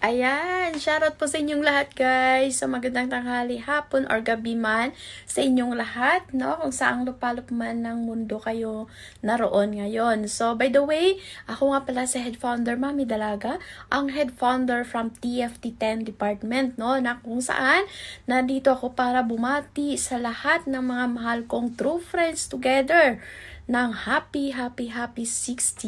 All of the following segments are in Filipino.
Ayan, shoutout po sa inyong lahat guys. So magandang tanghali, hapon or gabi man sa inyong lahat, no? Kung saang lupalop man ng mundo kayo naroon ngayon. So by the way, ako nga pala si head founder Mami Dalaga, ang head founder from TFT10 department, no? Na kung saan nandito ako para bumati sa lahat ng mga mahal kong true friends together ng happy 60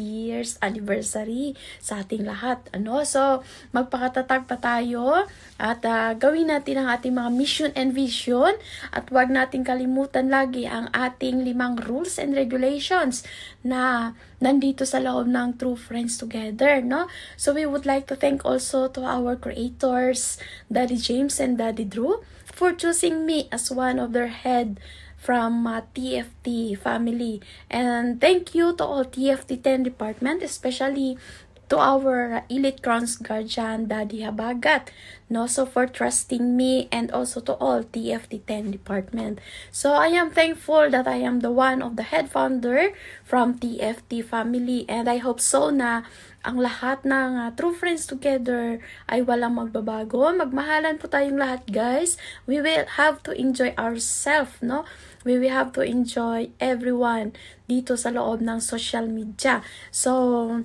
years anniversary sa ating lahat. So, magpakatatag pa tayo at gawin natin ang ating mga mission and vision at huwag natin kalimutan lagi ang ating 5 rules and regulations na nandito sa loob ng True Friends Together, no? So, we would like to thank also to our creators, Daddy James and Daddy Drew, for choosing me as one of their head from TFT family. And thank you to all TFT10 department, especially to our Elite Crowns Guardian, Daddy Habagat, no? So for trusting me, and also to all TFT10 department. So I am thankful that I am the one of the head founder from TFT family, and I hope so na ang lahat ng True Friends Together ay walang magbabago. Magmahalan po tayong lahat, guys. We will have to enjoy ourselves, no? We will have to enjoy everyone dito sa loob ng social media. So,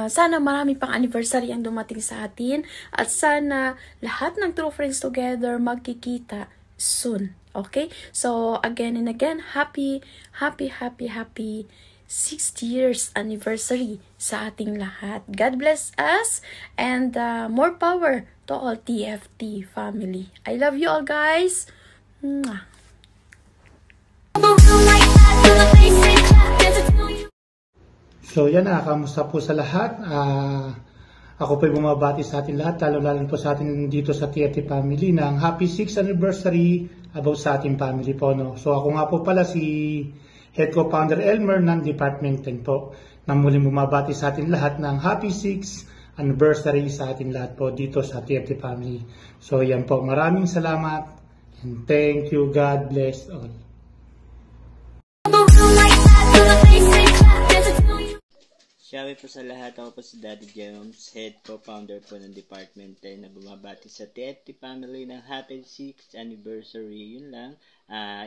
sana marami pang anniversary ang dumating sa atin at sana lahat ng True Friends Together magkikita soon. Okay? So, again and again, happy 60 years anniversary sa ating lahat. God bless us and more power to all TFT family. I love you all, guys. Mwah. So yan kamusta po sa lahat. Ako po'y bumabati sa atin lahat, lalo po sa atin dito sa TFT family ng happy 6th anniversary about sa ating family po. No? So ako nga po pala si Head Co-Founder Elmer ng Department 10 po, na muling bumabati sa atin lahat ng happy 6th anniversary sa atin lahat po dito sa TFT family. So yan po, maraming salamat and thank you. God bless all. Shoutout po sa lahat. Ako po si Daddy James, Head Co-Founder po ng Department 10 na bumabati sa TFT family ng happy 6th anniversary. Yun lang.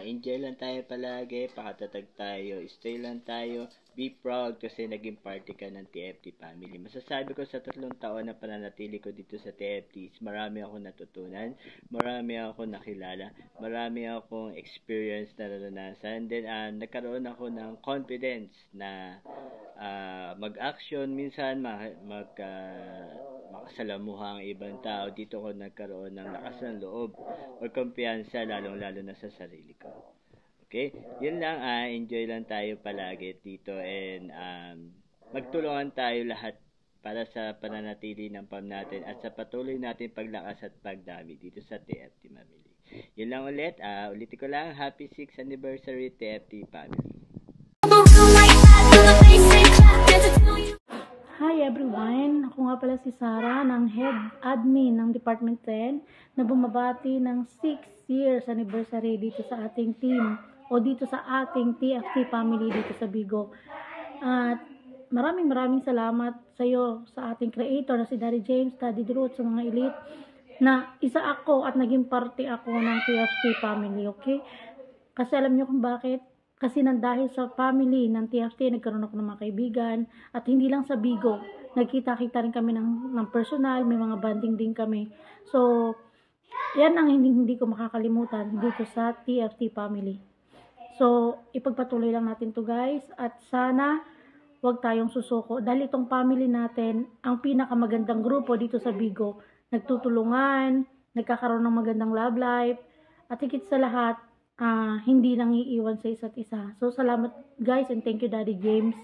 Enjoy lang tayo palagi, pakatatag tayo, stay lang tayo, be proud kasi naging party ka ng TFT family. Masasabi ko sa 3 taon na pananatili ko dito sa TFT, marami akong natutunan, marami akong nakilala, marami akong experience na naranasan, then nagkaroon ako ng confidence na mag-action, minsan makasalamuha ang ibang tao. Dito ko nagkaroon ng lakas ng loob o kumpiyansa, lalong-lalo na sa sarili ko. Okay? Yun lang, enjoy lang tayo palagi dito and magtulungan tayo lahat para sa pananatili ng PAM natin at sa patuloy natin paglakas at pagdami dito sa TFT family. Yun lang ulit, ulitin ko lang, happy 6th anniversary TFT family. Hi everyone! Ako nga pala si Sarah ng Head Admin ng Department 10 na bumabati ng 6 years anniversary dito sa ating team o dito sa ating TFT family dito sa Bigo. At maraming salamat sa iyo, sa ating creator na si Daddy James, Daddy Drew, sa mga elite na isa ako at naging parte ako ng TFT family, okay? Kasi alam niyo kung bakit? Kasi dahil sa family ng TFT, nagkaroon ako ng mga kaibigan. At hindi lang sa Bigo, nagkita-kita rin kami ng personal, may mga banding din kami. So, yan ang hindi ko makakalimutan dito sa TFT family. So, ipagpatuloy lang natin to guys. At sana, huwag tayong susuko. Dahil itong family natin, ang pinakamagandang grupo dito sa Bigo. Nagtutulungan, nagkakaroon ng magandang love life. At higit sa lahat, hindi nang iiwan sa isa't isa. So, salamat guys and thank you Daddy James.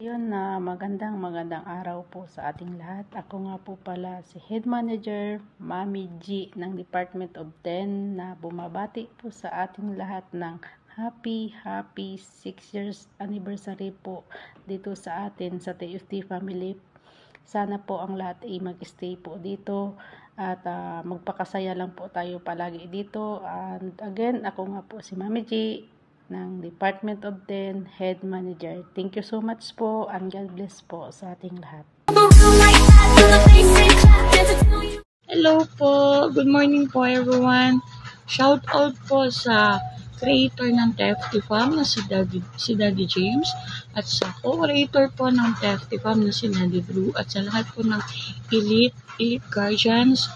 Yun na magandang araw po sa ating lahat. Ako nga po pala si Head Manager Mami G ng Department of 10 na bumabati po sa ating lahat ng happy 6 years anniversary po dito sa atin sa TFT family. Sana po ang lahat ay mag-stay po dito at magpakasaya lang po tayo palagi dito. And again, ako nga po si Mami G ng Department of 10 Head Manager. Thank you so much po and God bless po sa ating lahat. Hello po, good morning po everyone. Shout out po sa creator ng TFT Fam na si Daddy James at sa co-creator po ng TFT Fam na si Daddy Drew at sa lahat po ng elite guardians,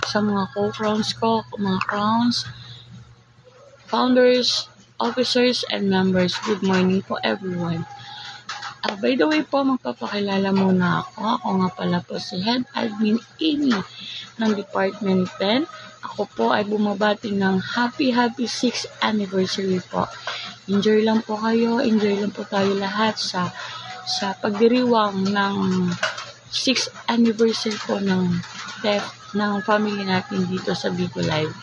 sa mga co-crowns ko, mga crowns, founders, officers, and members. Good morning po everyone. By the way po, magpapakilala muna ako. Ako nga pala po si Head Admin Amy ng Department 10. Ako po ay bumabati ng happy 6th anniversary po. Enjoy lang po kayo, enjoy lang po tayo lahat sa pagdiriwang ng 6th anniversary po ng family natin dito sa Bigo Live.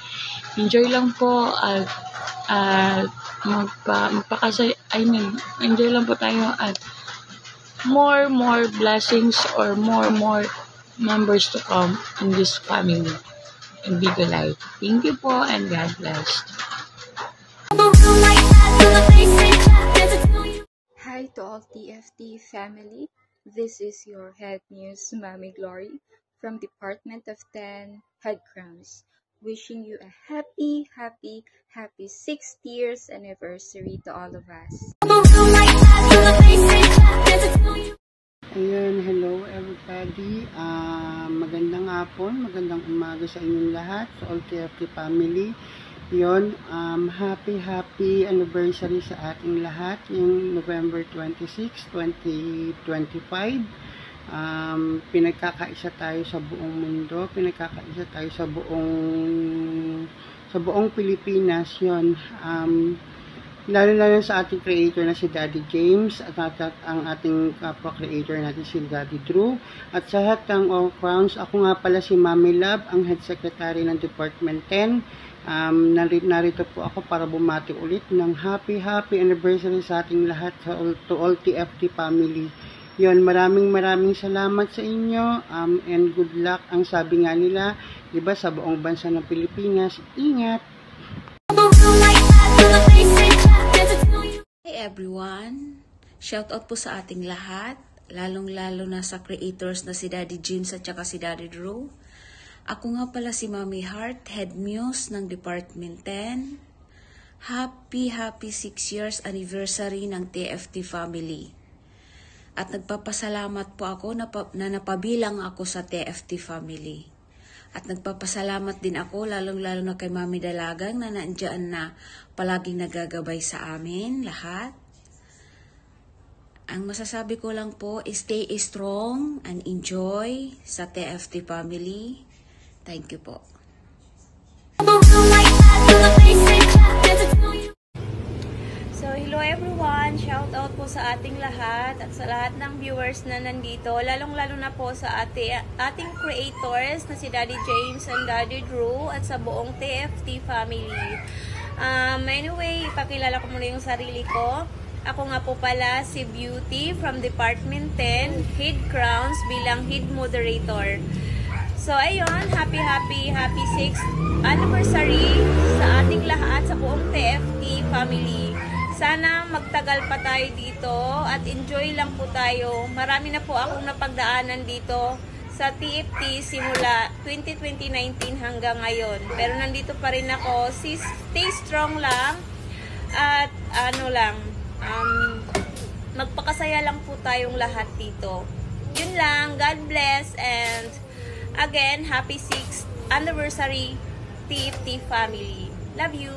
Enjoy lang po at enjoy lang po tayo at more blessings or more members to come in this family in Bigo Live. Thank you po and God bless. Hi to all TFT family. This is your head news, Mami Glory, from Department of 10 Head Crowns. Wishing you a happy 6th years anniversary to all of us. Ayun, hello everybody. Magandang hapon, magandang umaga sa inyong lahat, sa all TFT family. Yun, happy anniversary sa ating lahat, yung November 26, 2025. Pinagkakaisa tayo sa buong mundo, pinagkakaisa tayo sa buong Pilipinas. Yun, lalo sa ating creator na si Daddy James at ang ating kapwa-creator natin si Daddy Drew at sa lahat ng all crowns. Ako nga pala si Mami Love, ang head secretary ng Department 10. Narito po ako para bumati ulit ng happy anniversary sa ating lahat, to all TFT family. Yon, maraming salamat sa inyo and good luck. Ang sabi nga nila, diba, sa buong bansa ng Pilipinas, ingat! Hey everyone! Shoutout po sa ating lahat, lalong-lalo na sa creators na si Daddy James at saka si Daddy Drew. Ako nga pala si Mami Heart, Head Muse ng Department 10. Happy 6 years anniversary ng TFT family. At nagpapasalamat po ako na napabilang ako sa TFT family. At nagpapasalamat din ako lalong-lalo na kay Mami Dalagang na nandiyan na palaging nagagabay sa amin lahat. Ang masasabi ko lang po is stay strong and enjoy sa TFT family. Thank you po. So, hello everyone! Shout out po sa ating lahat at sa lahat ng viewers na nandito, lalong-lalo na po sa ating creators na si Daddy James and Daddy Drew at sa buong TFT family. Anyway, ipakilala ko muna yung sarili ko. Ako nga po pala si Beauty from Department 10, Head Crowns bilang Head Moderator. So, ayun, happy 6th anniversary sa ating lahat sa buong TFT family. Sana magtagal pa tayo dito at enjoy lang po tayo. Marami na po akong napagdaanan dito sa TFT simula 2019 hanggang ngayon. Pero nandito pa rin ako. Stay strong lang at magpakasaya lang po tayong lahat dito. Yun lang. God bless and again, happy 6th anniversary TFT family. Love you!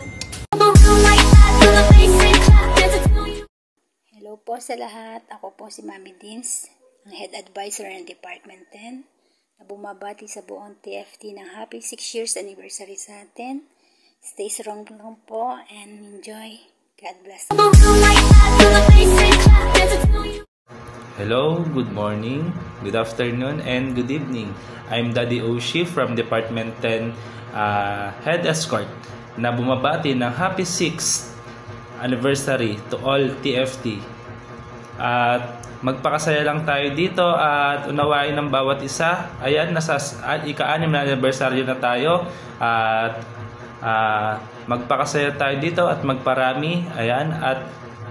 Hello po sa lahat. Ako po si Mami Dins, ang Head Advisor ng Department 10, na bumabati sa buong TFT ng happy 6 years anniversary sa atin. Stay strong lang po and enjoy. God bless. Hello, good morning, good afternoon, and good evening. I'm Daddy Oshi from Department 10 Head Escort na bumabati ng happy 6th anniversary to all TFT. At magpakasaya lang tayo dito at unawain ng bawat isa. Ayan, nasa ika-6 na anniversary na tayo at Magpakasaya tayo dito at magparami. Ayan, at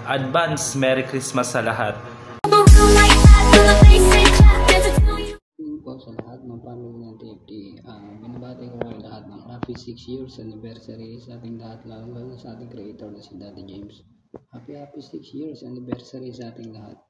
advance Merry Christmas sa lahat. Po sa lahat ng family ng TFT. Binabati ko kayo lahat ng happy 6 years anniversary sa ating lahat, lalo sa ating creator na si Daddy James. Happy 6 years anniversary sa ating lahat.